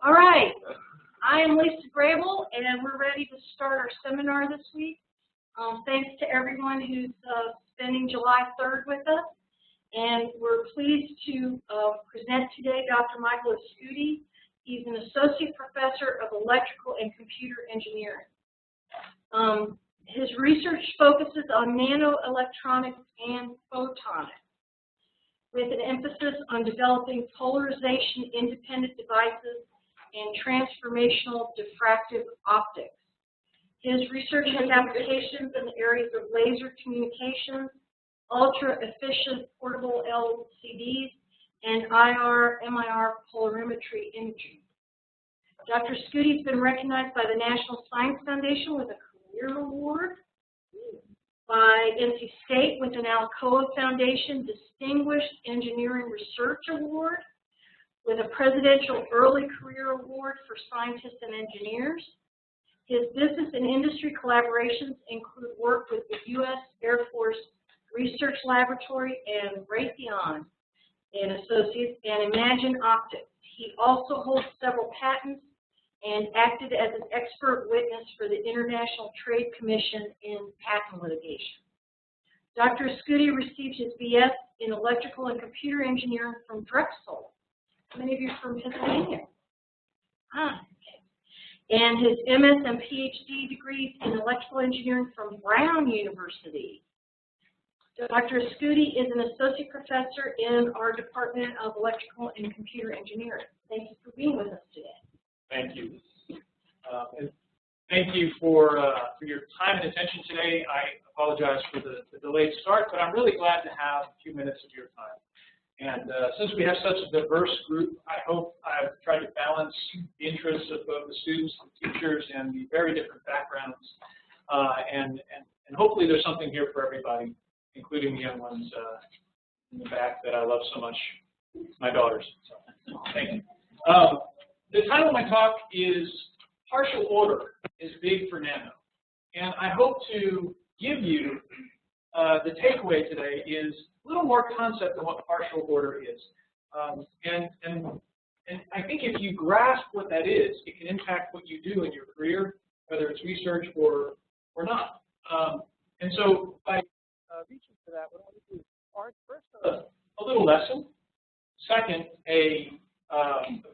All right. I am Lisa Grable, and we're ready to start our seminar this week. Thanks to everyone who's spending July 3rd with us. And we're pleased to present today Dr. Michael Escuti. He's an associate professor of electrical and computer engineering. His research focuses on nanoelectronics and photonics, with an emphasis on developing polarization-independent devices and transformational diffractive optics. His research has applications in the areas of laser communications, ultra-efficient portable LCDs, and IR/MIR polarimetry imaging. Dr. Escuti has been recognized by the National Science Foundation with a Career Award, by NC State with an Alcoa Foundation Distinguished Engineering Research Award, with a Presidential Early Career Award for Scientists and Engineers. His business and industry collaborations include work with the U.S. Air Force Research Laboratory and Raytheon and Associates and Imagine Optics. He also holds several patents and acted as an expert witness for the International Trade Commission in patent litigation. Dr. Escuti received his BS in electrical and computer engineering from Drexel. Many of you are from Pennsylvania. Okay. And his MS and PhD degrees in electrical engineering from Brown University. Dr. Escuti is an associate professor in our Department of Electrical and Computer Engineering. Thank you for being with us today. Thank you. And thank you for your time and attention today. I apologize for the delayed start, but I'm really glad to have a few minutes of your time. And since we have such a diverse group, I hope I've tried to balance the interests of both the students, the teachers, and the very different backgrounds. And hopefully there's something here for everybody, including the young ones in the back that I love so much, my daughters. So, thank you. The title of my talk is Partial Order is Big for Nano. And I hope to give you the takeaway today is a little more concept of what partial order is. And I think if you grasp what that is, it can impact what you do in your career, whether it's research or not. And so by reaching for that, what I want to do is first a little lesson. Second, a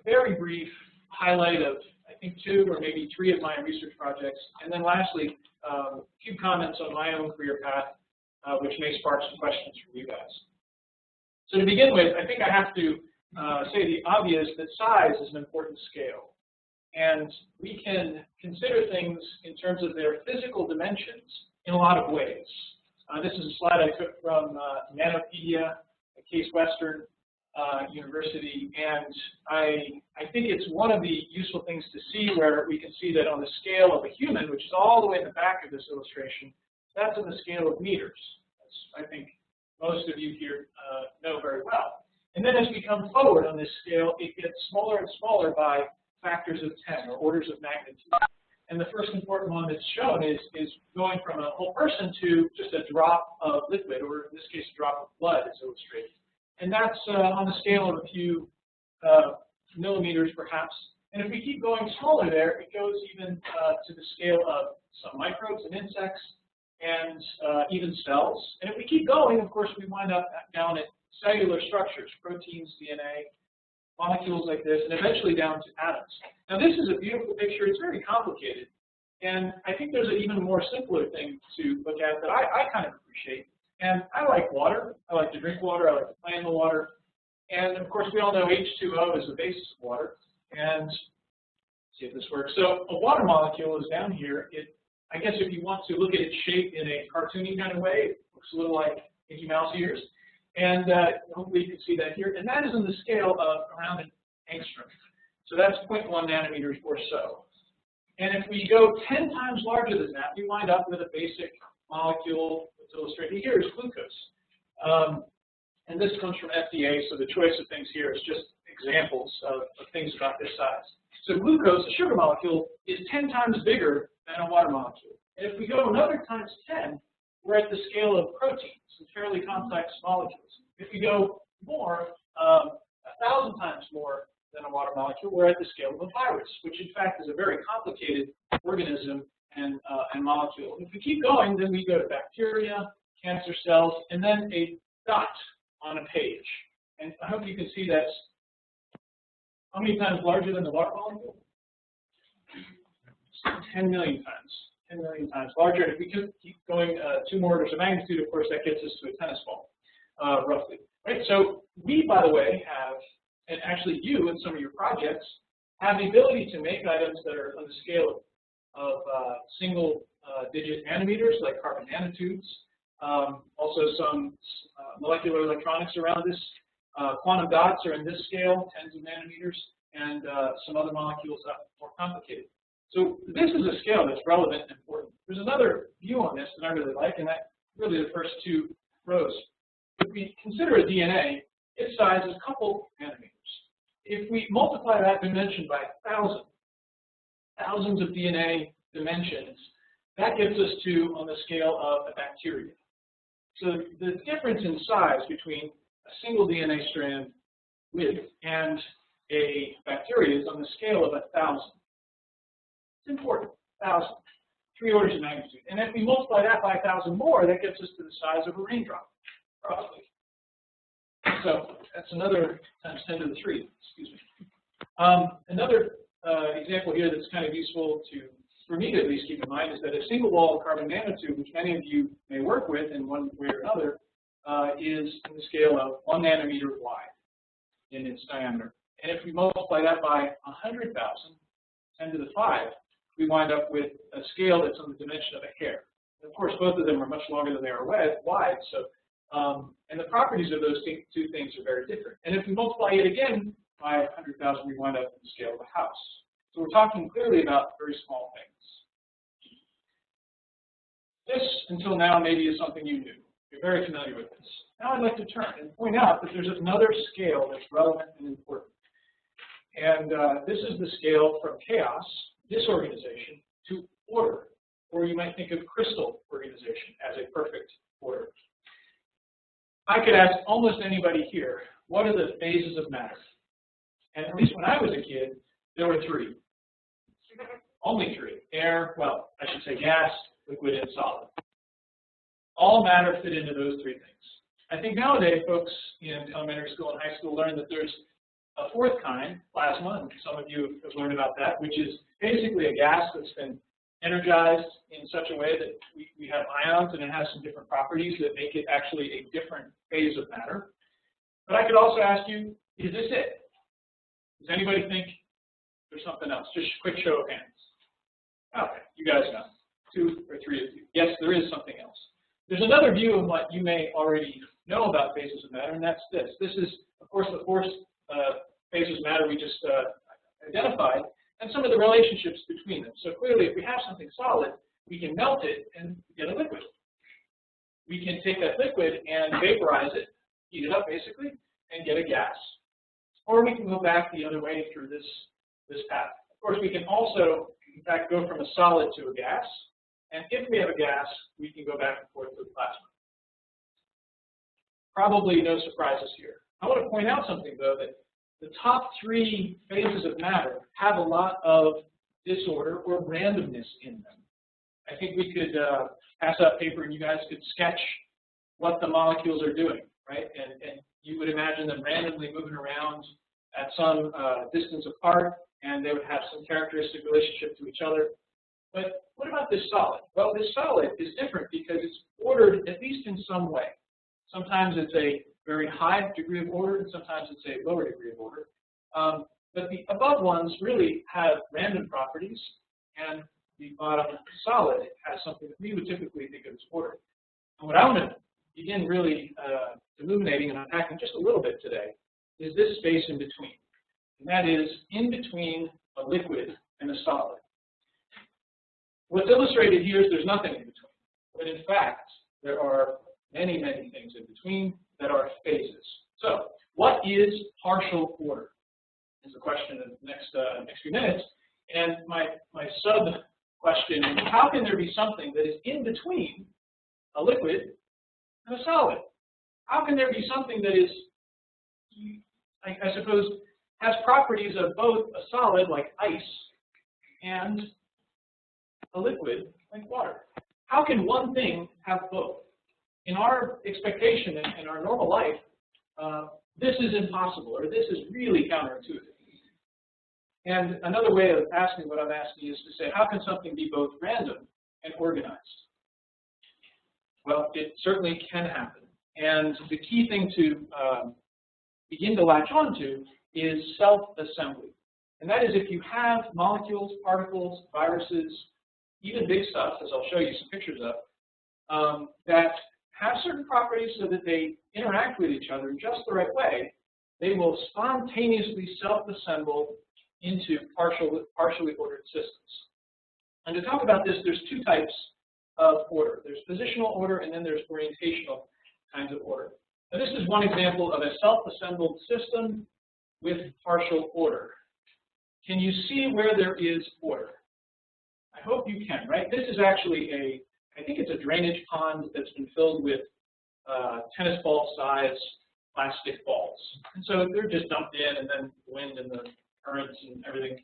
very brief highlight of, I think, 2 or maybe 3 of my research projects. And then lastly, a few comments on my own career path, which may spark some questions from you guys. So to begin with, I think I have to say the obvious that size is an important scale. And we can consider things in terms of their physical dimensions in a lot of ways. This is a slide I took from Nanopedia at Case Western University, and I think it's one of the useful things to see where we can see that on the scale of a human, which is all the way in the back of this illustration, that's on the scale of meters. As I think most of you here know very well. And then as we come forward on this scale, it gets smaller and smaller by factors of 10 or orders of magnitude. And the first important one that's shown is going from a whole person to just a drop of liquid, or in this case, a drop of blood is illustrated. And that's on the scale of a few millimeters, perhaps. And if we keep going smaller there, it goes even to the scale of some microbes and insects and even cells. And if we keep going, of course, we wind up down at cellular structures, proteins, DNA, molecules like this, and eventually down to atoms. Now, this is a beautiful picture. It's very complicated. And I think there's an even more simpler thing to look at that I kind of appreciate. And I like water. I like to drink water. I like to play in the water. And, of course, we all know H2O is the basis of water. And let's see if this works. So a water molecule is down here. I guess if you want to look at its shape in a cartoony kind of way, it looks a little like Mickey Mouse ears. And hopefully you can see that here. And that is on the scale of around an angstrom. So that's 0.1 nanometers or so. And if we go 10 times larger than that, we wind up with a basic molecule that's illustrated here is glucose. And this comes from FDA, so the choice of things here is just examples of things about this size. So glucose, a sugar molecule, is 10 times bigger than a water molecule. And if we go another times 10, we're at the scale of proteins and fairly complex molecules. If we go more, 1,000 times more than a water molecule, we're at the scale of a virus, which in fact is a very complicated organism and molecule. And if we keep going, then we go to bacteria, cancer cells, and then a dot on a page. And I hope you can see that's how many times larger than the water molecule? 10 million times. 10 million times larger. And if we keep going 2 more orders of magnitude, of course, that gets us to a tennis ball, roughly. Right? So we, by the way, have, and actually you in some of your projects, have the ability to make items that are on the scale of single-digit nanometers, like carbon nanotubes. Also some molecular electronics around this. Quantum dots are in this scale, tens of nanometers, and some other molecules that are more complicated. So this is a scale that's relevant and important. There's another view on this that I really like, and that's really the first 2 rows. If we consider a DNA, its size is a couple nanometers. If we multiply that dimension by 1,000, thousands of DNA dimensions, that gets us to on the scale of a bacteria. So the difference in size between a single DNA strand width and a bacteria is on the scale of 1,000. It's important, 1,000, 3 orders of magnitude. And if we multiply that by 1,000 more, that gets us to the size of a raindrop, roughly. So that's another times 10 to the 3, excuse me. Another example here that's kind of useful for me to at least keep in mind, is that a single-wall carbon nanotube, which many of you may work with in one way or another, is in the scale of 1 nanometer wide in its diameter. And if we multiply that by 100,000, 10 to the 5, we wind up with a scale that's on the dimension of a hair. And of course, both of them are much longer than they are wide. So, and the properties of those 2 things are very different. And if we multiply it again by 100,000, we wind up with the scale of a house. So we're talking clearly about very small things. This, until now, maybe is something you knew. You're very familiar with this. Now I'd like to turn and point out that there's another scale that's relevant and important. And this is the scale from chaos, disorganization, to order. Or you might think of crystal organization as a perfect order. I could ask almost anybody here, what are the phases of matter? And at least when I was a kid, there were 3. Only 3. Air, well, I should say gas, liquid, and solid. All matter fit into those 3 things. I think nowadays folks in elementary school and high school learn that there's a 4th kind, plasma, and some of you have learned about that, which is basically a gas that's been energized in such a way that we have ions, and it has some different properties that make it actually a different phase of matter. But I could also ask you, is this it? Does anybody think there's something else? Just a quick show of hands. Okay, you guys know. 2 or 3 of you. Yes, there is something else. There's another view of what you may already know about phases of matter, and that's this. This is, of course, the 4 phases of matter we just identified, and some of the relationships between them. So clearly, if we have something solid, we can melt it and get a liquid. We can take that liquid and vaporize it, heat it up basically, and get a gas. Or we can go back the other way through this path. Of course, we can also, in fact, go from a solid to a gas. And if we have a gas, we can go back and forth to a plasma. Probably no surprises here. I want to point out something, though, that the top 3 phases of matter have a lot of disorder or randomness in them. I think we could pass out paper and you guys could sketch what the molecules are doing, right? And you would imagine them randomly moving around at some distance apart, and they would have some characteristic relationship to each other. But what about this solid? Well, this solid is different because it's ordered at least in some way. Sometimes it's a very high degree of order, and sometimes it's a lower degree of order. But the above ones really have random properties, and the bottom solid has something that we would typically think of as order. And what I want to begin really illuminating and unpacking just a little bit today is this space in between. And that is in between a liquid and a solid. What's illustrated here is there's nothing in between. But in fact, there are many, many things in between that are phases. So what is partial order? Is the question in the next few minutes. And my sub question is, how can there be something that is in between a liquid and a solid. How can there be something that is, I suppose, has properties of both a solid like ice and a liquid like water? How can one thing have both? In our expectation in our normal life, this is impossible, or this is really counterintuitive. And another way of asking what I'm asking is to say, how can something be both random and organized? Well, it certainly can happen. And the key thing to begin to latch onto is self-assembly. And that is if you have molecules, particles, viruses, even big stuff, as I'll show you some pictures of, that have certain properties so that they interact with each other in just the right way, they will spontaneously self-assemble into partially ordered systems. And to talk about this, there's two types of order. There's positional order, and then there's orientational kinds of order. Now, this is one example of a self-assembled system with partial order. Can you see where there is order? I hope you can, right? This is actually I think it's a drainage pond that's been filled with tennis ball size plastic balls. And so they're just dumped in, and then the wind and the currents and everything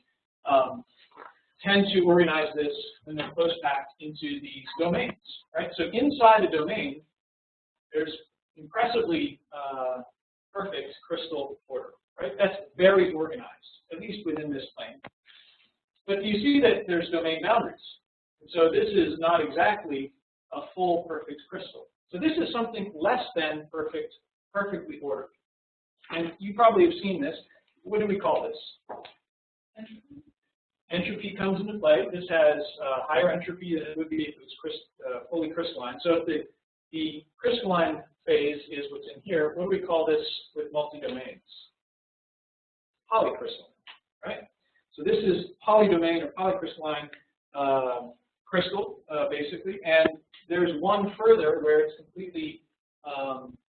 tend to organize this and then close back into these domains, right? So inside the domain, there's impressively perfect crystal order, right? That's very organized, at least within this plane. But you see that there's domain boundaries. And so this is not exactly a full perfect crystal. So this is something less than perfectly ordered. And you probably have seen this. What do we call this? Entropy. Entropy comes into play. This has higher entropy than it would be if it was fully crystalline. So if the crystalline phase is what's in here, what do we call this with multi-domains? Polycrystalline, right? So this is polydomain or polycrystalline crystal, basically. And there's one further where it's completely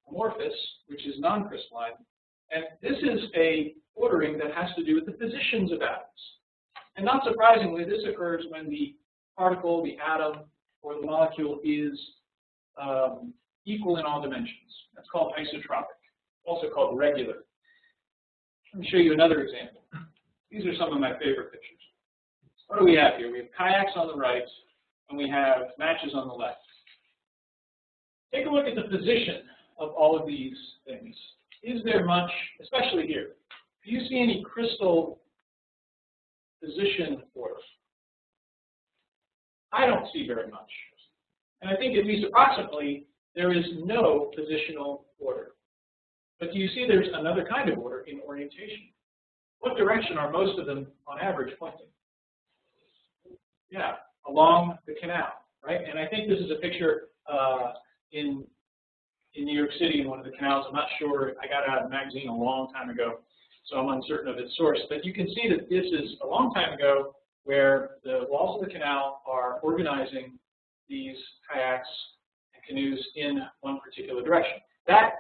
amorphous, which is non-crystalline. And this is a ordering that has to do with the positions of atoms. And not surprisingly, this occurs when the particle, the atom, or the molecule is equal in all dimensions. That's called isotropic, also called regular. Let me show you another example. These are some of my favorite pictures. What do we have here? We have kayaks on the right, and we have matches on the left. Take a look at the position of all of these things. Is there much, especially here, do you see any crystal position order? I don't see very much. And I think at least approximately, there is no positional order. But do you see there's another kind of order in orientation? What direction are most of them, on average, pointing? Yeah, along the canal, right? And I think this is a picture in New York City in one of the canals. I'm not sure. I got it out of a magazine a long time ago, so I'm uncertain of its source. But you can see that this is a long time ago where the walls of the canal are organizing these kayaks and canoes in one particular direction. That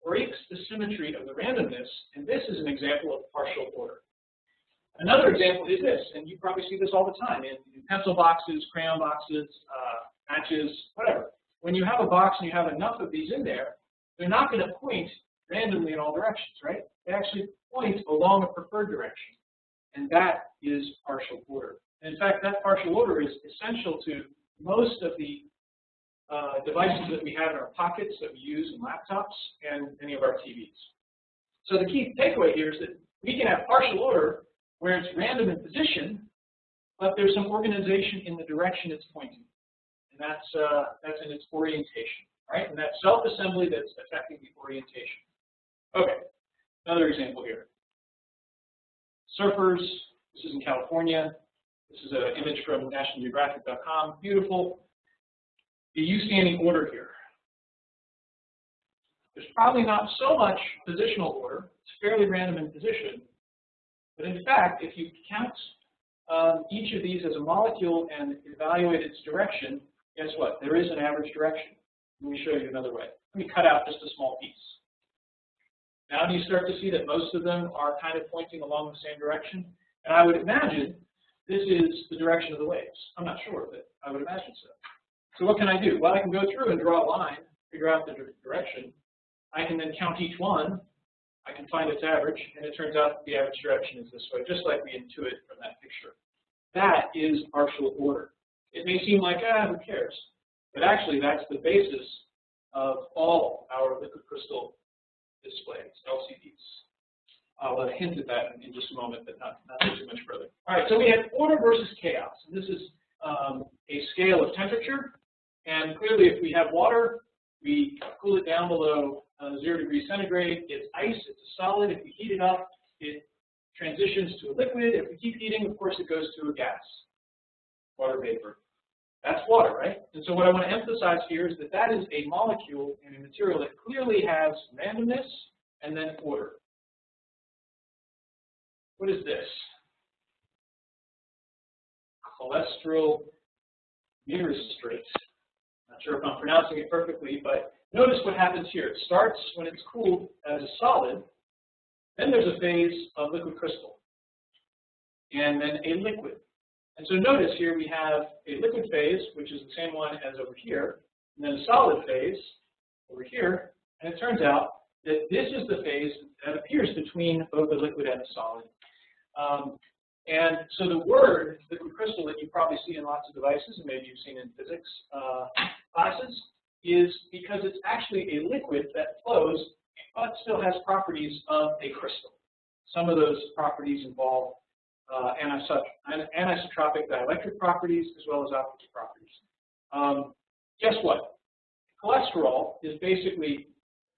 breaks the symmetry of the randomness, and this is an example of partial order. Another example is this, and you probably see this all the time in pencil boxes, crayon boxes, matches, whatever. When you have a box and you have enough of these in there, they're not going to point randomly in all directions, right? They actually point along a preferred direction, and that is partial order. And in fact, that partial order is essential to most of the devices that we have in our pockets that we use in laptops and many of our TVs. So the key takeaway here is that we can have partial order where it's random in position, but there's some organization in the direction it's pointing. And that's in its orientation, right? And that's self-assembly that's affecting the orientation. Okay, another example here. Surfers, this is in California. This is an image from nationalgeographic.com, beautiful. Do you see any order here? There's probably not so much positional order. It's fairly random in position. But in fact, if you count each of these as a molecule and evaluate its direction, guess what? There is an average direction. Let me show you another way. Let me cut out just a small piece. Now do you start to see that most of them are kind of pointing along the same direction? And I would imagine this is the direction of the waves. I'm not sure, but I would imagine so. So what can I do? Well, I can go through and draw a line, figure out the direction. I can then count each one. I can find its average, and it turns out that the average direction is this way, just like we intuit from that picture. That is partial order. It may seem like, who cares? But actually, that's the basis of all our liquid crystal displays, LCDs. I'll hint at that in just a moment, but not too much further. All right, so we have order versus chaos. And this is a scale of temperature. And clearly, if we have water, we cool it down below 0 degrees centigrade. It's ice. It's a solid. If we heat it up, it transitions to a liquid. If we keep heating, of course, it goes to a gas, water vapor. That's water, right? And so what I want to emphasize here is that that is a molecule in a material that clearly has randomness and then order. What is this? Cholesterol myristrate. Not sure if I'm pronouncing it perfectly, but notice what happens here. It starts when it's cooled as a solid. Then there's a phase of liquid crystal, and then a liquid. And so notice here we have a liquid phase, which is the same one as over here, and then a solid phase over here. And it turns out that this is the phase that appears between both the liquid and the solid. And so the word liquid crystal that you probably see in lots of devices, and maybe you've seen in physics classes, is because it's actually a liquid that flows but still has properties of a crystal. Some of those properties involve anisotropic dielectric properties as well as optical properties. Guess what? Cholesterol is basically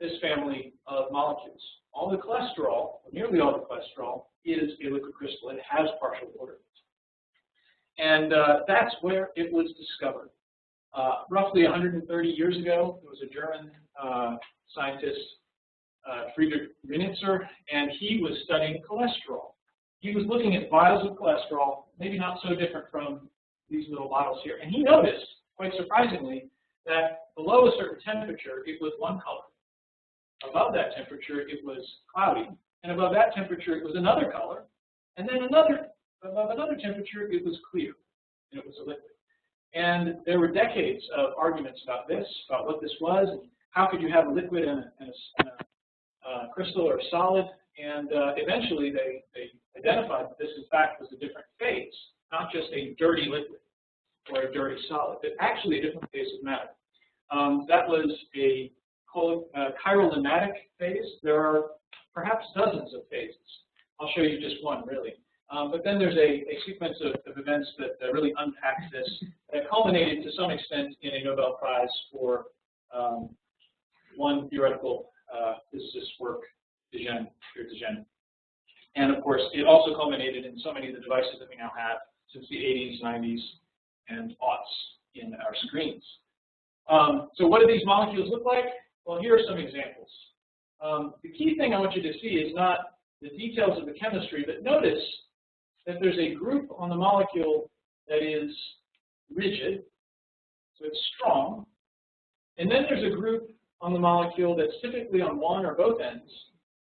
this family of molecules. All the cholesterol, or nearly all the cholesterol, is a liquid crystal. It has partial order. And that's where it was discovered. Roughly 130 years ago, there was a German scientist, Friedrich Renitzer, and he was studying cholesterol. He was looking at vials of cholesterol, maybe not so different from these little bottles here. And he noticed, quite surprisingly, that below a certain temperature, it was one color. Above that temperature, it was cloudy. And above that temperature, it was another color. And then above another temperature, it was clear. And it was a liquid. And there were decades of arguments about this, about what this was, and how could you have a liquid and a crystal or a solid. And eventually, they identified that this, in fact, was a different phase, not just a dirty liquid or a dirty solid, but actually a different phase of matter. That was a chiral-nematic phase. There are perhaps dozens of phases. I'll show you just one, really. But then there's a sequence of events that really unpacks this, that culminated to some extent in a Nobel Prize for one theoretical physicist's work, Pierre Dejean. And of course, it also culminated in so many of the devices that we now have since the 80s, 90s, and aughts in our screens. So what do these molecules look like? Well, here are some examples. The key thing I want you to see is not the details of the chemistry, but notice that there's a group on the molecule that is rigid, so it's strong. And then there's a group on the molecule that's typically on one or both ends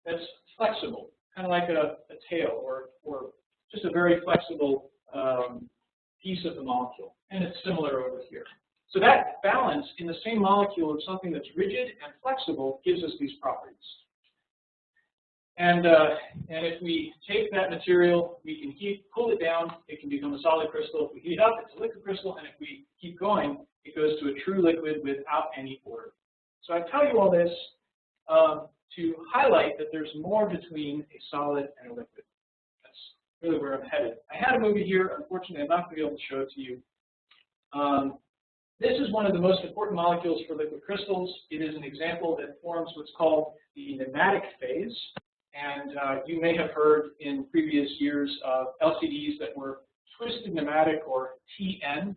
that's flexible, kind of like a tail or just a very flexible piece of the molecule. And it's similar over here. So that balance in the same molecule of something that's rigid and flexible gives us these properties. And if we take that material, we can pull it down, it can become a solid crystal. If we heat it up, it's a liquid crystal. And if we keep going, it goes to a true liquid without any order. So I tell you all this to highlight that there's more between a solid and a liquid. That's really where I'm headed. I had a movie here. Unfortunately, I'm not going to be able to show it to you. This is one of the most important molecules for liquid crystals. It is an example that forms what's called the nematic phase. And you may have heard in previous years of LCDs that were twisted nematic, or TN.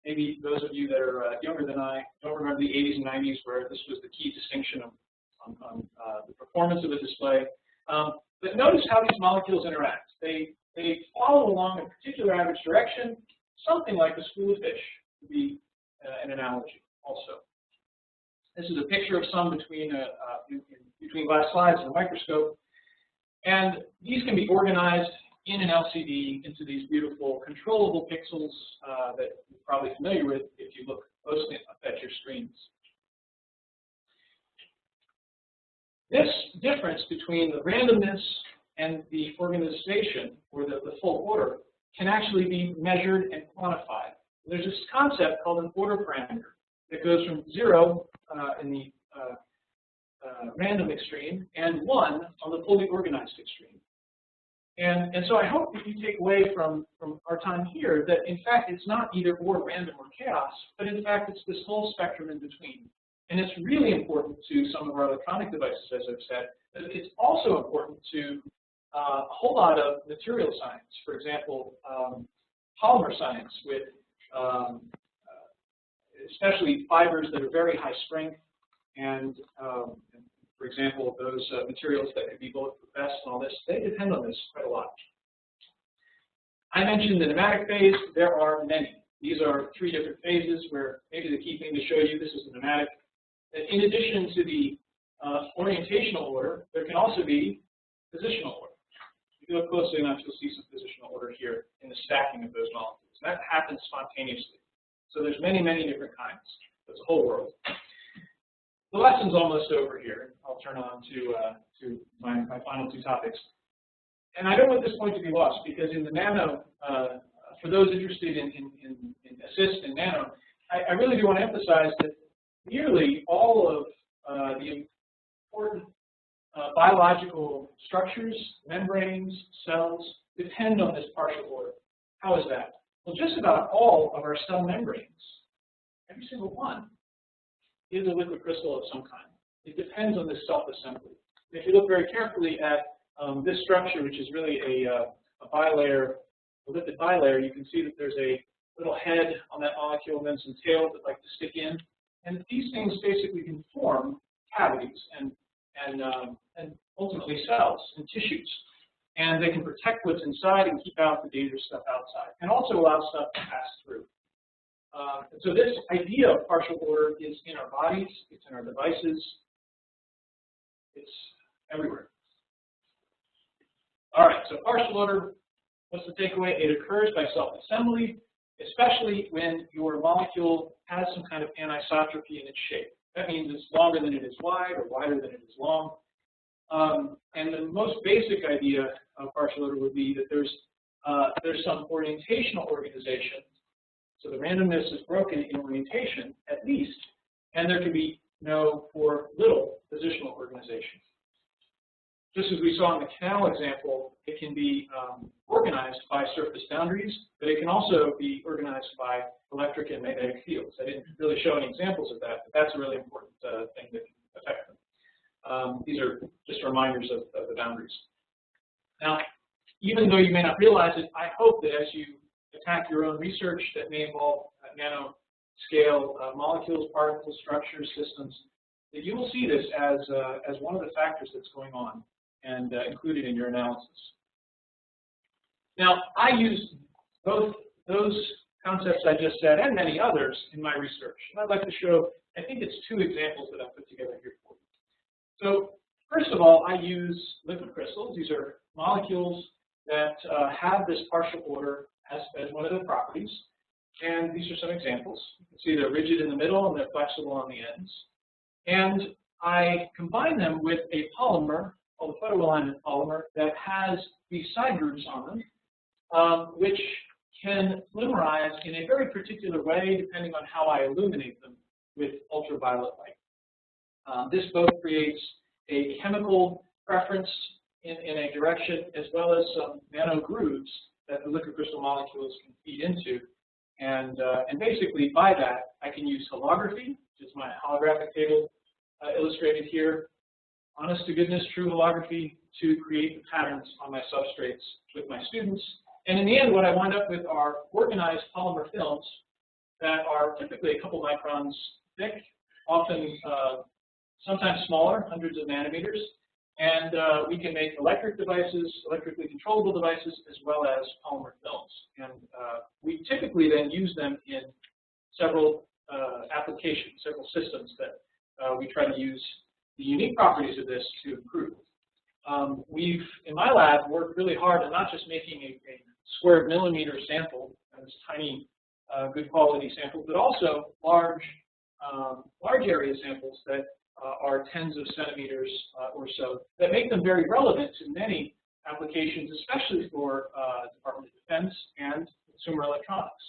Maybe those of you that are younger than I don't remember the 80s and 90s where this was the key distinction on the performance of a display. But notice how these molecules interact. They follow along a particular average direction, something like a school of fish would be an analogy also. This is a picture of some between glass slides and a microscope. And these can be organized in an LCD into these beautiful controllable pixels that you're probably familiar with if you look posting up at your screens. This difference between the randomness and the organization, or the full order, can actually be measured and quantified. There's this concept called an order parameter that goes from 0 in the random extreme and 1 on the fully organized extreme. And so I hope that you take away from our time here that, in fact, it's not either or random or chaos, but in fact, it's this whole spectrum in between. And it's really important to some of our electronic devices, as I've said, but it's also important to a whole lot of material science. For example, polymer science with especially fibers that are very high strength, and for example, those materials that could be bulletproof vests and all this, they depend on this quite a lot. I mentioned the pneumatic phase. There are many. These are 3 different phases where maybe the key thing to show you, this is the pneumatic. In addition to the orientational order, there can also be positional order. If you look closely enough, you'll see some positional order here in the stacking of those molecules. That happens spontaneously. So there's many, many different kinds. There's a whole world. The lesson's almost over here. I'll turn on to my final 2 topics. And I don't want this point to be lost, because in the nano, for those interested in assist in nano, I really do want to emphasize that nearly all of the important biological structures, membranes, cells, depend on this partial order. How is that? Well, just about all of our cell membranes, every single one, is a liquid crystal of some kind. It depends on this self-assembly. If you look very carefully at this structure, which is really a bilayer, a lipid bilayer, you can see that there's a little head on that molecule and then some tails that like to stick in. And these things basically can form cavities and ultimately cells and tissues. And they can protect what's inside and keep out the dangerous stuff outside, and also allow stuff to pass through. So this idea of partial order is in our bodies, it's in our devices, it's everywhere. All right, so partial order, what's the takeaway? It occurs by self-assembly, especially when your molecule has some kind of anisotropy in its shape. That means it's longer than it is wide or wider than it is long. And the most basic idea of partial order would be that there's some orientational organization. So the randomness is broken in orientation, at least, and there can be no or little positional organization. Just as we saw in the canal example, it can be organized by surface boundaries, but it can also be organized by electric and magnetic fields. I didn't really show any examples of that, but that's a really important thing that can affect them. These are just reminders of the boundaries. Now, even though you may not realize it, I hope that as you attack your own research that may involve nanoscale molecules, particles, structures, systems, that you will see this as one of the factors that's going on and included in your analysis. Now, I use both those concepts I just said and many others in my research. And I'd like to show, I think it's 2 examples that I've put together here for you. So first of all, I use liquid crystals. These are molecules that have this partial order as one of their properties. And these are some examples. You can see they're rigid in the middle and they're flexible on the ends. And I combine them with a polymer called a photoalignment polymer that has these side grooves on them, which can polymerize in a very particular way depending on how I illuminate them with ultraviolet light. This both creates a chemical preference in a direction as well as some nano grooves that the liquid crystal molecules can feed into. And basically by that, I can use holography, which is my holographic table illustrated here, honest to goodness true holography to create the patterns on my substrates with my students. And in the end, what I wind up with are organized polymer films that are typically a couple microns thick, often sometimes smaller, hundreds of nanometers. And we can make electric devices, electrically controllable devices, as well as polymer films. And we typically then use them in several applications, several systems that we try to use the unique properties of this to improve. We've, in my lab, worked really hard on not just making a square millimeter sample, this tiny good quality samples, but also large area samples that are tens of centimeters or so, that make them very relevant to many applications, especially for Department of Defense and consumer electronics.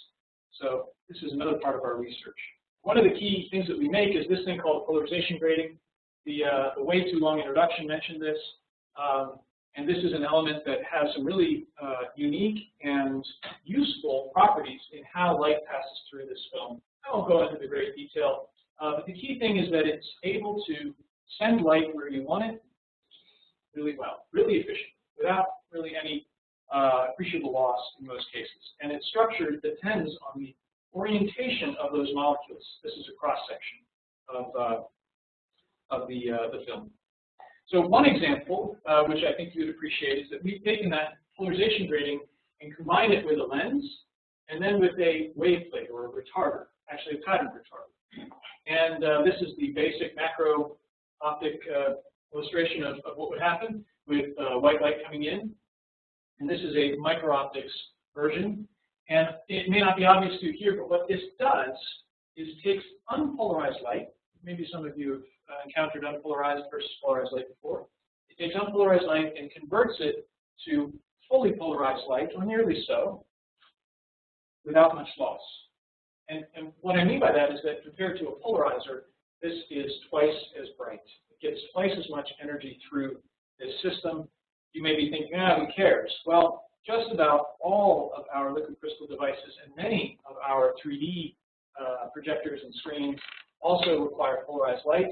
So this is another part of our research. One of the key things that we make is this thing called polarization grading. The way too long introduction mentioned this, and this is an element that has some really unique and useful properties in how light passes through this film. I won't go into the great detail, but the key thing is that it's able to send light where you want it really well, really efficient, without really any appreciable loss in most cases. And its structure depends on the orientation of those molecules. This is a cross-section of the film. So one example, which I think you would appreciate, is that we've taken that polarization grading and combined it with a lens, and then with a wave plate or a retarder, actually a pattern retarder. And this is the basic macro optic illustration of what would happen with white light coming in. And this is a micro-optics version. And it may not be obvious to you here, but what this does is takes unpolarized light. Maybe some of you have encountered unpolarized versus polarized light before. It takes unpolarized light and converts it to fully polarized light, or nearly so, without much loss. And what I mean by that is that compared to a polarizer, this is twice as bright. It gets twice as much energy through this system. You may be thinking, who cares? Well, just about all of our liquid crystal devices and many of our 3D projectors and screens also require polarized light.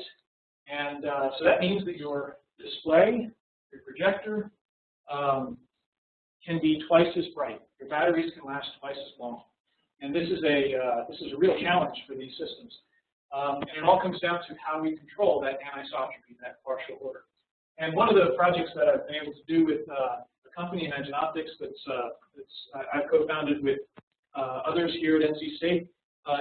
And so that means that your display, your projector, can be twice as bright. Your batteries can last twice as long. And this is a real challenge for these systems. And it all comes down to how we control that anisotropy, that partial order. And one of the projects that I've been able to do with a company in Engine Optics I've co-founded with others here at NC State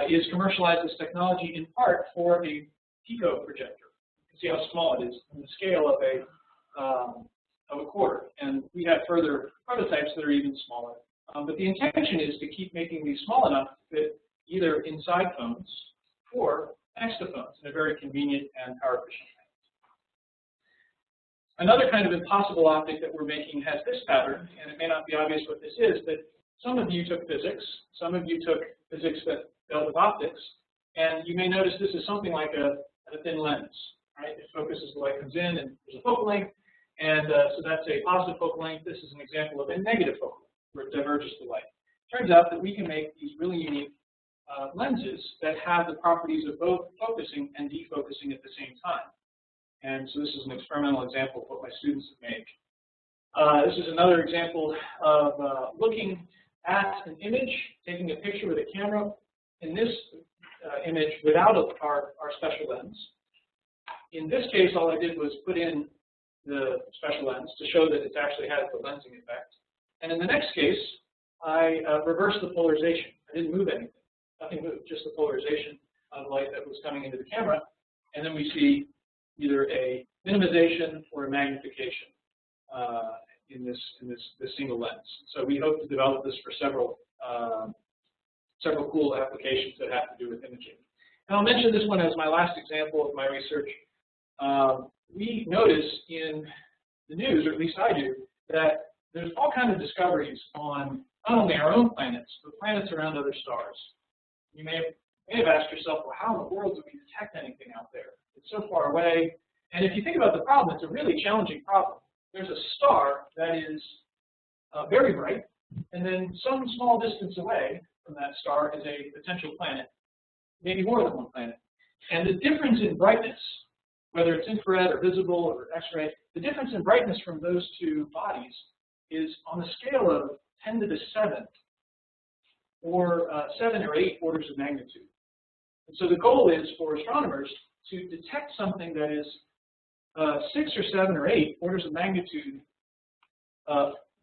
is commercialize this technology in part for a pico projector. You can see how small it is on the scale of a quarter. And we have further prototypes that are even smaller. But the intention is to keep making these small enough to fit either inside phones or next to phones in a very convenient and power efficient way. Another kind of impossible optic that we're making has this pattern, and it may not be obvious what this is, but some of you took physics, some of you took physics that dealt with optics, and you may notice this is something like a thin lens, right? It focuses, the light comes in, and there's a focal length, and so that's a positive focal length. This is an example of a negative focal length, where it diverges the light. Turns out that we can make these really unique lenses that have the properties of both focusing and defocusing at the same time. And so this is an experimental example of what my students have made. This is another example of looking at an image, taking a picture with a camera. In this image, without our special lens. In this case, all I did was put in the special lens to show that it actually has the lensing effect. And in the next case, I reversed the polarization. I didn't move anything. Nothing moved, just the polarization of light that was coming into the camera. And then we see either a minimization or a magnification in this single lens. So we hope to develop this for several cool applications that have to do with imaging. And I'll mention this one as my last example of my research. We notice in the news, or at least I do, that there's all kinds of discoveries on not only our own planets, but planets around other stars. You may have asked yourself, well, how in the world do we detect anything out there? It's so far away. And if you think about the problem, it's a really challenging problem. There's a star that is very bright, and then some small distance away from that star is a potential planet, maybe more than one planet. And the difference in brightness, whether it's infrared or visible or X-ray, the difference in brightness from those two bodies is on the scale of 10 to the 7th, or 7 or 8 orders of magnitude. And so the goal is for astronomers to detect something that is 6 or 7 or 8 orders of magnitude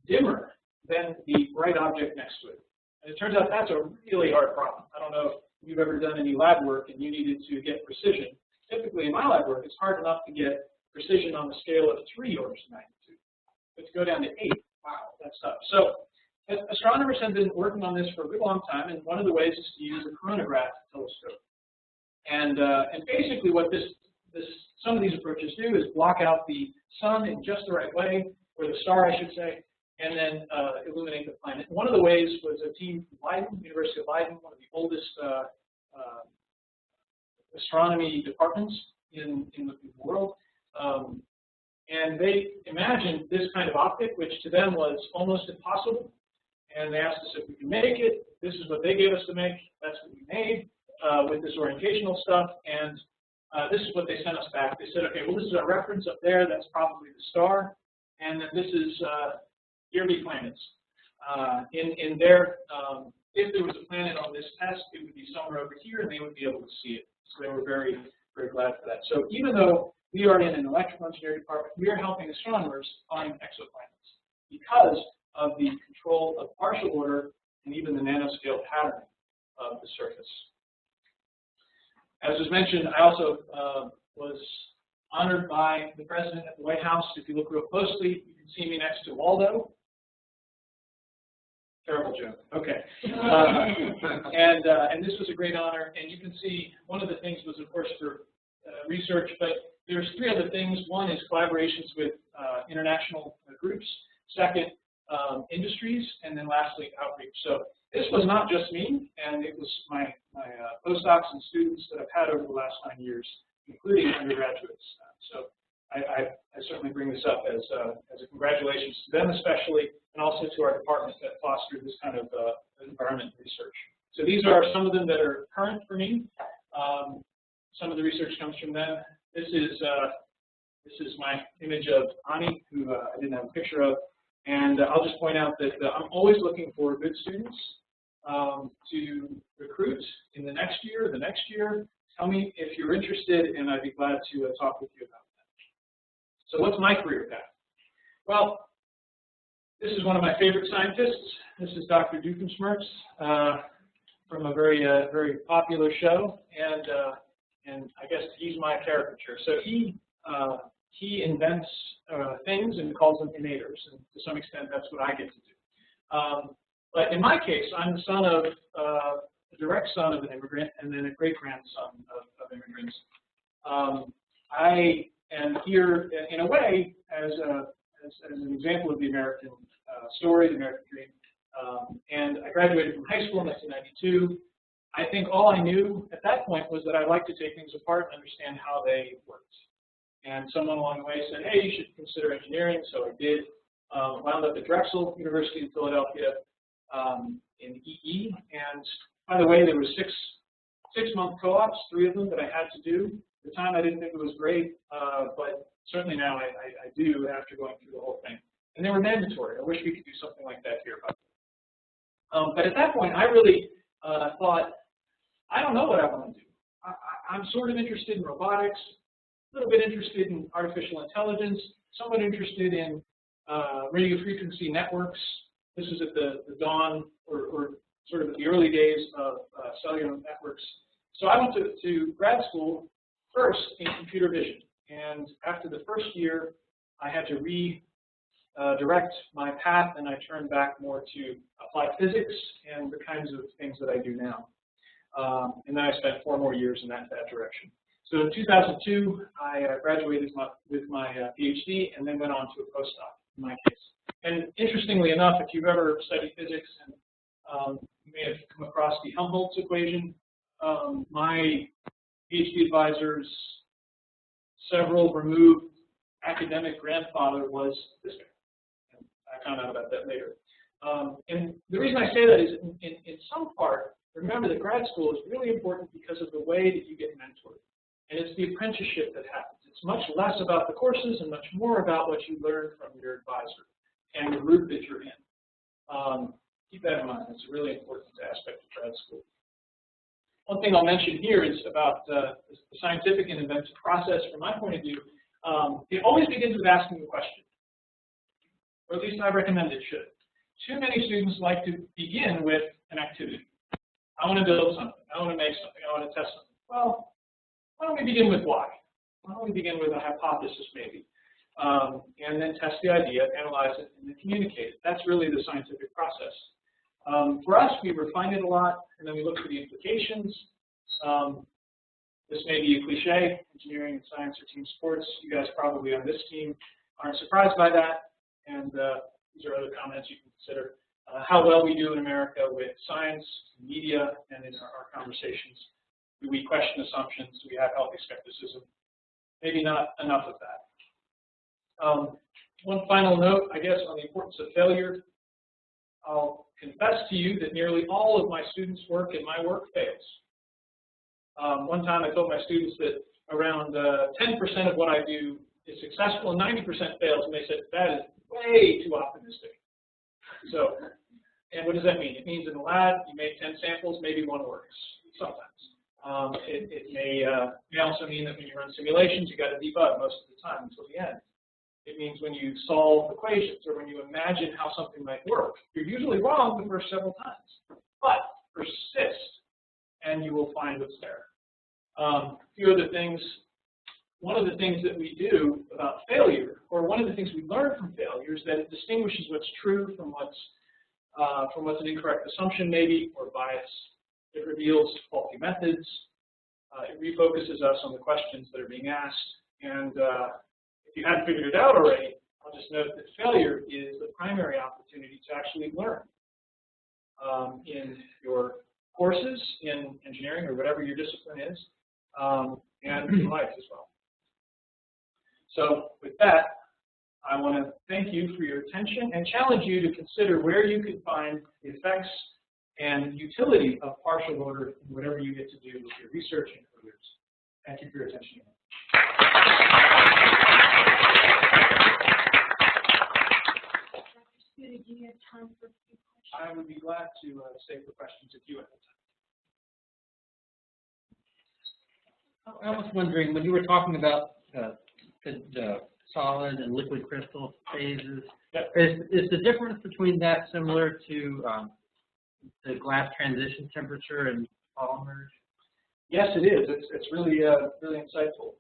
dimmer than the bright object next to it. And it turns out that's a really hard problem. I don't know if you've ever done any lab work and you needed to get precision. Typically in my lab work, it's hard enough to get precision on the scale of 3 orders of magnitude. But to go down to 8, wow, that's tough. So astronomers have been working on this for a good long time, and one of the ways is to use a coronagraph telescope. And basically what some of these approaches do is block out the sun in just the right way, or the star, I should say, and then illuminate the planet. One of the ways was a team from Leiden, University of Leiden, one of the oldest astronomy departments in the world. And they imagined this kind of optic, which to them was almost impossible. And they asked us if we could make it. This is what they gave us to make. That's what we made with this orientational stuff. And this is what they sent us back. They said, okay, well, this is our reference up there. That's probably the star. And then this is here be planets. In their, if there was a planet on this test, it would be somewhere over here, and they would be able to see it. So they were very, very glad for that. So even though we are in an electrical engineering department, we are helping astronomers find exoplanets because of the control of partial order and even the nanoscale patterning of the surface. As was mentioned, I also was honored by the president at the White House. If you look real closely, you can see me next to Waldo. Terrible joke. Okay. And this was a great honor. And you can see one of the things was, of course, for research, but there's three other things. One is collaborations with international groups. Second, industries, and then lastly, outreach. So this was not just me, and it was my postdocs and students that I've had over the last 9 years, including undergraduates. So I certainly bring this up as a congratulations to them especially, and also to our department that fostered this kind of environment research. So these are some of them that are current for me. Some of the research comes from them. This is my image of Ani, who I didn't have a picture of. And I'll just point out that I'm always looking for good students to recruit in the next year, Tell me if you're interested, and I'd be glad to talk with you about that. So what's my career path? Well, this is one of my favorite scientists. This is Dr. Doofenshmirtz from a very very popular show, and I guess he's my caricature. So he invents things and calls them innators, and to some extent that's what I get to do. But in my case, I'm the son of a direct son of an immigrant and then a great-grandson of immigrants. I am here in a way as an example of the American story, the American dream. And I graduated from high school in 1992. I think all I knew at that point was that I'd like to take things apart and understand how they worked. And someone along the way said, hey, you should consider engineering, so I did. Wound up at Drexel University in Philadelphia in EE. And by the way, there were six-month co-ops, 3 of them that I had to do. At the time, I didn't think it was great, but certainly now I do after going through the whole thing. And they were mandatory. I wish we could do something like that here. But at that point, I really thought, I don't know what I want to do. I'm sort of interested in robotics, a little bit interested in artificial intelligence, somewhat interested in radio frequency networks. This is at the dawn or sort of at the early days of cellular networks. So I went to grad school first in computer vision. And after the first year, I had to redirect my path, and I turned back more to applied physics and the kinds of things that I do now. And then I spent 4 more years in that direction. So in 2002, I graduated with my PhD and then went on to a postdoc in my case. And interestingly enough, if you've ever studied physics, and you may have come across the Helmholtz equation, my PhD advisor's several removed academic grandfather was this guy. And I found out about that later. And the reason I say that is in some part, remember that grad school is really important because of the way that you get mentored. And it's the apprenticeship that happens. It's much less about the courses and much more about what you learn from your advisor and the group that you're in. Keep that in mind. It's a really important aspect of grad school. One thing I'll mention here is about the scientific and inventive process. From my point of view, it always begins with asking the question, or at least I recommend it should. Too many students like to begin with an activity. I want to build something. I want to make something. I want to test something. Well, why don't we begin with why? Why don't we begin with a hypothesis, maybe? and then test the idea, analyze it, and then communicate it. That's really the scientific process. For us, we refine it a lot, and then we look for the implications. This may be a cliche, engineering and science or team sports. You guys probably on this team aren't surprised by that, and these are other comments you can consider. How well we do in America with science, media, and in our conversations. Do we question assumptions? Do we have healthy skepticism? Maybe not enough of that. One final note, I guess, on the importance of failure. I'll confess to you that nearly all of my students' work and my work fails. One time I told my students that around 10% of what I do is successful and 90% fails, and they said, that is way too optimistic. So, and what does that mean? It means in the lab, you make 10 samples, maybe one works, sometimes. It may also mean that when you run simulations, you got to debug most of the time until the end. It means when you solve equations or when you imagine how something might work, you're usually wrong the first several times. But persist, and you will find what's there. A few other things. One of the things that we do about failure, or one of the things we learn from failure, is that it distinguishes what's true from what's an incorrect assumption, maybe, or bias. It reveals faulty methods. It refocuses us on the questions that are being asked. And if you hadn't figured it out already, I'll just note that failure is the primary opportunity to actually learn in your courses, in engineering, or whatever your discipline is, and in life as well. So with that, I want to thank you for your attention and challenge you to consider where you can find the effects and utility of partial order in whatever you get to do with your research and careers. Thank you for your attention. Dr. Escuti, do you have time for a few questions? I would be glad to stay for questions if you have time. I was wondering, when you were talking about the solid and liquid crystal phases, yep. is the difference between that similar to the glass transition temperature and polymers? Yes, it is. It's really really insightful.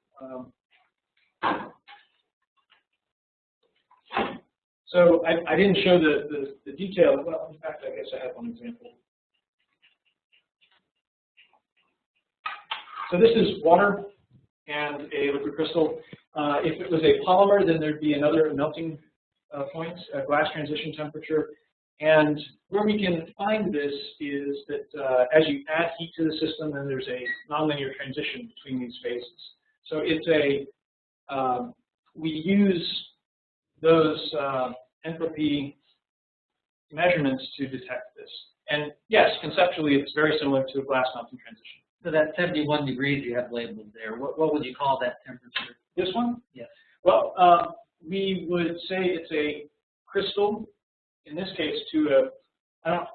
So I didn't show the detail. Well, in fact, I guess I have one example. So this is water and a liquid crystal. If it was a polymer, then there'd be another melting point, a glass transition temperature. And where we can find this is that as you add heat to the system, then there's a nonlinear transition between these phases. So it's we use those entropy measurements to detect this. And yes, conceptually, it's very similar to a glass melting transition. So that 71 degrees you have labeled there, what would you call that temperature? This one? Yes. Well, we would say it's a crystal, in this case, to I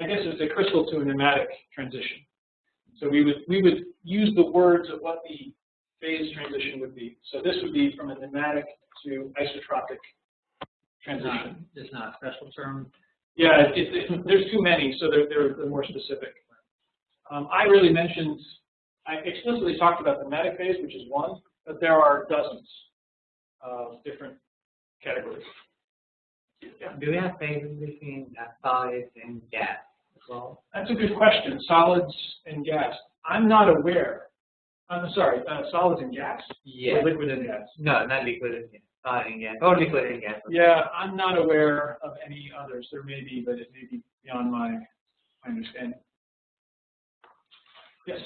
guess it's a crystal to a pneumatic transition. So we would use the words of what the phase transition would be. So this would be from a pneumatic to isotropic transition. It's not a special term? Yeah, there's too many, so they're more specific. I explicitly talked about the pneumatic phase, which is one, but there are dozens of different categories. Yeah. Do we have phases between solids and gas as well? That's a good question. Solids and gas. I'm not aware. I'm sorry, solids and gas? Yeah. Or liquid and gas? No, not liquid and gas. Solid and gas. Or liquid and gas. Yeah, I'm not aware of any others. There may be, but it may be beyond my understanding. Yes?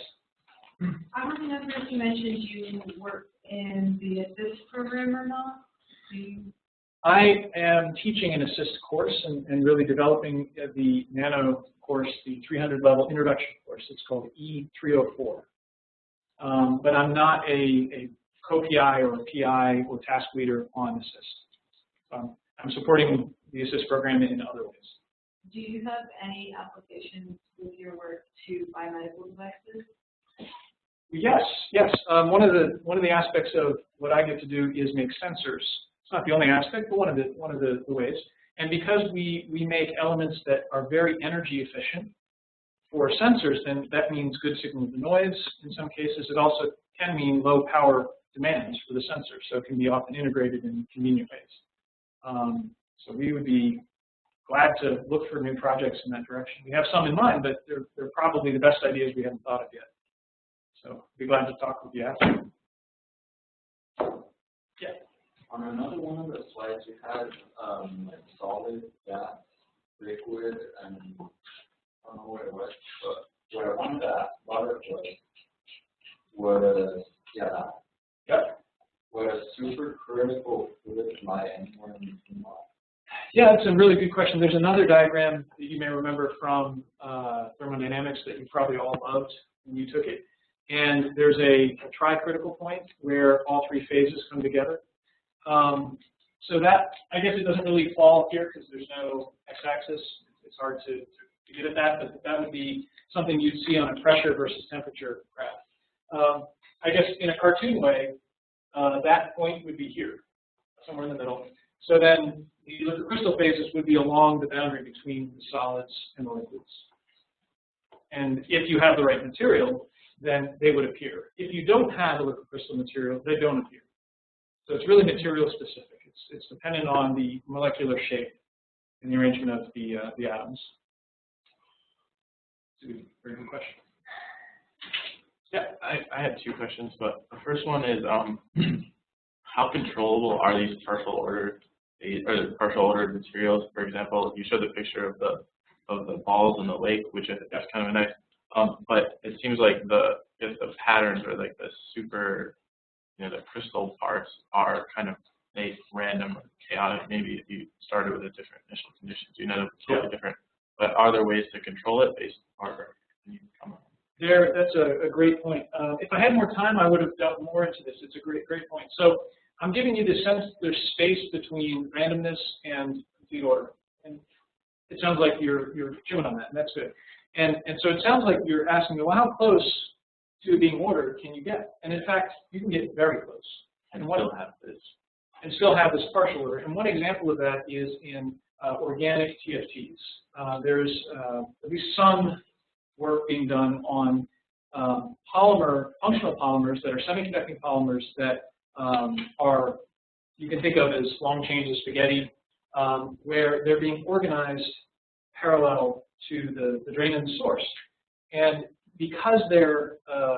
I want to know if you mentioned you work in the ASSIST program or not. I am teaching an ASSIST course and really developing the Nano course, the 300 level introduction course. It's called E304. But I'm not a co-PI or a PI or task leader on ASSIST. I'm supporting the ASSIST program in other ways. Do you have any applications with your work to biomedical devices? Yes. One of the aspects of what I get to do is make sensors. It's not the only aspect, but one of the ways. And because we make elements that are very energy efficient for sensors, then that means good signal to noise. In some cases, it also can mean low power demands for the sensor, so it can be often integrated in convenient ways. So we would be glad to look for new projects in that direction. We have some in mind, but they're probably the best ideas we haven't thought of yet. So be glad to talk with you after. Yeah. On another one of the slides, you had like solid, gas, liquid, and I don't know where it was, but where I wanted to ask about it was would a supercritical fluid lie anywhere in between that? Yeah, that's a really good question. There's another diagram that you may remember from thermodynamics that you probably all loved when you took it. And there's a tricritical point where all three phases come together. So that, I guess it doesn't really fall here because there's no x-axis. It's hard to get at that, but that would be something you'd see on a pressure versus temperature graph. I guess in a cartoon way, that point would be here, somewhere in the middle. So then the liquid crystal phases would be along the boundary between the solids and the liquids. And if you have the right material, then they would appear. If you don't have a liquid crystal material, they don't appear. So it's really material specific. It's dependent on the molecular shape and the arrangement of the atoms. It's a very good question. Yeah, I had two questions, but the first one is how controllable are these partial ordered materials? For example, you showed the picture of the balls in the lake, which that's kind of nice. But it seems like the patterns or like the super, the crystal parts are kind of random or chaotic. Maybe if you started with a different initial conditions, it's totally different. But are there ways to control it based on can you come up? That's a great point. If I had more time, I would have delved more into this. It's a great point. So I'm giving you the sense that there's space between randomness and complete order. And it sounds like you're chewing on that, and that's good. And so it sounds like you're asking me, well, how close to being ordered can you get? And in fact, you can get very close. And still have this partial order. And one example of that is in organic TFTs. There's at least some work being done on functional polymers that are semiconducting polymers that you can think of as long chains of spaghetti, where they're being organized parallel to the drain and the source. And because their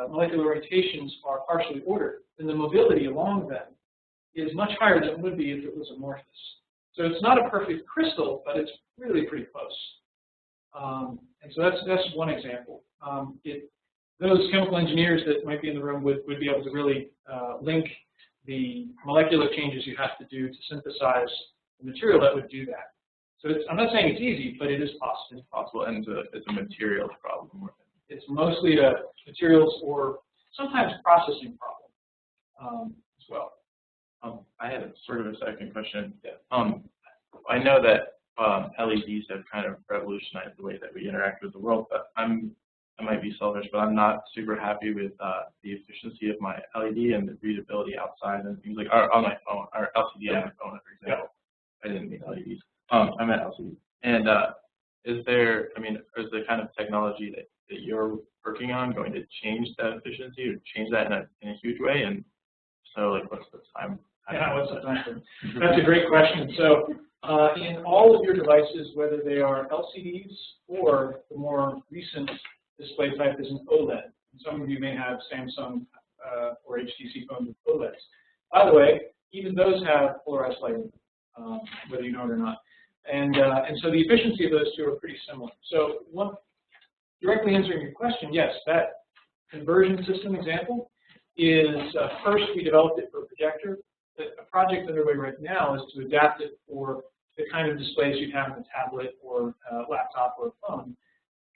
molecular orientations are partially ordered, then the mobility along them is much higher than it would be if it was amorphous. So it's not a perfect crystal, but it's really pretty close. And so that's one example. Those chemical engineers that might be in the room would be able to really link the molecular changes you have to do to synthesize the material that would do that. So I'm not saying it's easy, but it is possible. It's possible, and it's a materials problem. It's mostly a materials or sometimes processing problem as well. I had sort of a second question. I know that LEDs have kind of revolutionized the way that we interact with the world, but I might be selfish, but I'm not super happy with the efficiency of my LED and the readability outside and things like on my phone, or LCD on my phone, for example. I didn't mean LEDs. I meant LCD. And is the kind of technology that you're working on going to change that efficiency or change that in a huge way? And so, what's the time? What's the time? That's a great question. So, in all of your devices, whether they are LCDs or the more recent display type is an OLED. Some of you may have Samsung or HTC phones with OLEDs. By the way, even those have polarized lighting, whether you know it or not. And so the efficiency of those two are pretty similar. So directly answering your question, yes, that conversion system example is first we developed it for a projector. A project underway right now is to adapt it for the kind of displays you'd have in a tablet or a laptop or a phone.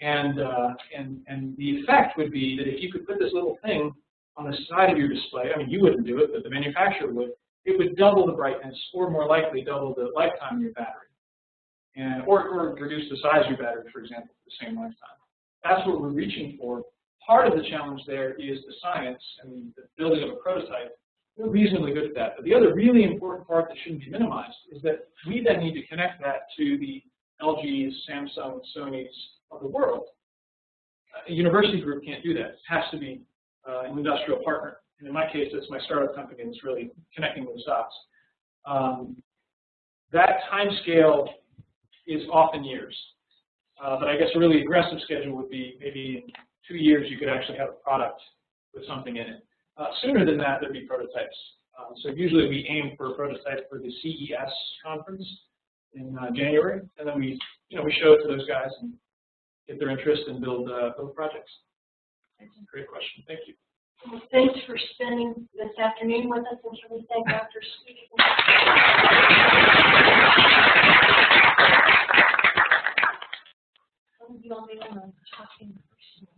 And the effect would be that if you could put this little thing on the side of your display, I mean, you wouldn't do it, but the manufacturer would, it would double the brightness, or more likely double the lifetime of your battery, or reduce the size of your battery, for example, for the same lifetime. That's what we're reaching for. Part of the challenge there is the science and the building of a prototype. We're reasonably good at that. But the other really important part that shouldn't be minimized is that we then need to connect that to the LGs, Samsung, Sony's of the world. A university group can't do that. It has to be an industrial partner. And in my case, it's my startup company that's really connecting those dots. That time scale is often years. But I guess a really aggressive schedule would be maybe in 2 years you could actually have a product with something in it. Sooner than that, there'd be prototypes. So usually we aim for a prototype for the CES conference in January, and then we show it to those guys and get their interest and build projects. Great question. Thank you. Well, thanks for spending this afternoon with us, and shall we thank Dr. Escuti? Some of you all may want to talk in person.